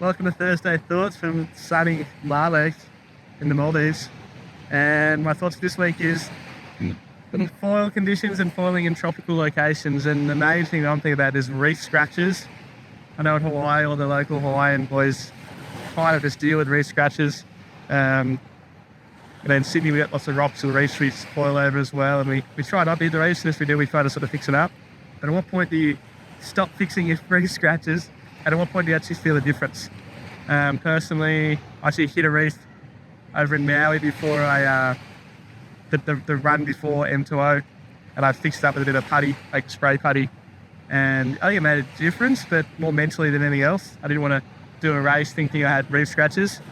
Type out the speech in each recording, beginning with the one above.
Welcome to Thursday Thoughts from sunny Bali in the Maldives. And my thoughts this week is foil conditions and foiling in tropical locations. And the main thing I'm thinking about is reef scratches. I know in Hawaii, all the local Hawaiian boys kind of just deal with reef scratches. And in Sydney, we got lots of rocks or reefs we foil over as well. And we try not to hit the reefs, and if we do, we try to sort of fix it up. But at what point do you stop fixing your reef scratches? And at what point do you actually feel a difference? Personally, I actually hit a reef over in Maui before I the run before M2O, and I fixed it up with a bit of putty, like spray putty, and I think it made a difference, but more mentally than anything else. I didn't want to do a race thinking I had reef scratches,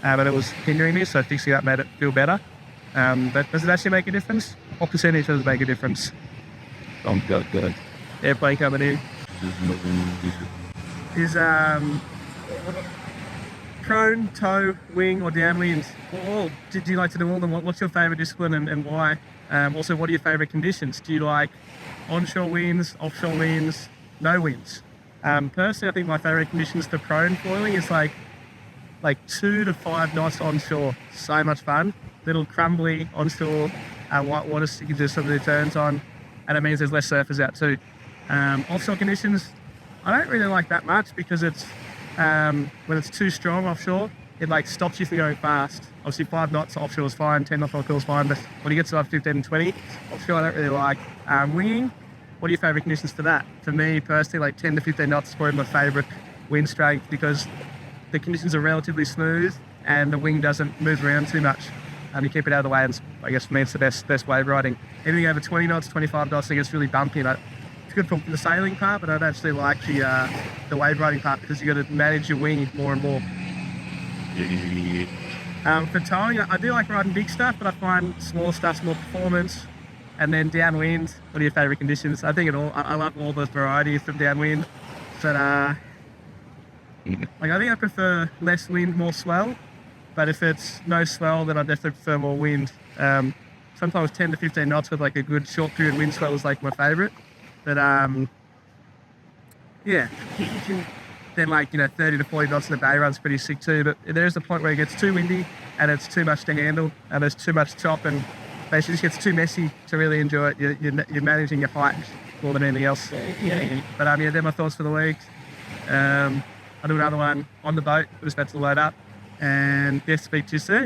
but it was hindering me, so fixing it up made it feel better. But does it actually make a difference? What percentage does it make a difference? Good. Airplane coming in. Is prone, toe, wing, or downwind? Or do you like to do all of them? What's your favourite discipline and why? Also, what are your favourite conditions? Do you like onshore winds, offshore winds, no winds? Personally, I think my favourite conditions for prone foiling is like 2 to 5 knots onshore. So much fun. Little crumbly onshore, white water so you can do some of the turns on, and it means there's less surfers out too. Offshore conditions, I don't really like that much because it's when it's too strong offshore, it like stops you from going fast. Obviously 5 knots offshore is fine, 10 knots offshore is fine, but when you get to like 15 and 20, offshore I don't really like. Winging, what are your favourite conditions for that? For me personally, like 10 to 15 knots is probably my favourite wind strength because the conditions are relatively smooth and the wing doesn't move around too much. You keep it out of the way, and I guess for me it's the best wave riding. Anything over 20 knots, 25 knots, I think it's really bumpy. It's good for the sailing part, but I don't actually like the wave riding part because you've got to manage your wing more and more. For towing, I do like riding big stuff, but I find small stuff's more performance. And then downwind, what are your favourite conditions? I think I love all the varieties from downwind, but I think I prefer less wind, more swell. But if it's no swell, then I definitely prefer more wind. Sometimes 10 to 15 knots with like a good short period wind swell is like my favourite. But yeah, then 30 to 40 knots in the bay run's pretty sick too. But there is a point where it gets too windy and it's too much to handle and there's too much chop and basically just gets too messy to really enjoy it. You're managing your height more than anything else. But yeah, they're my thoughts for the week. I'll do another one on the boat. We're just about to load up and speak to you soon.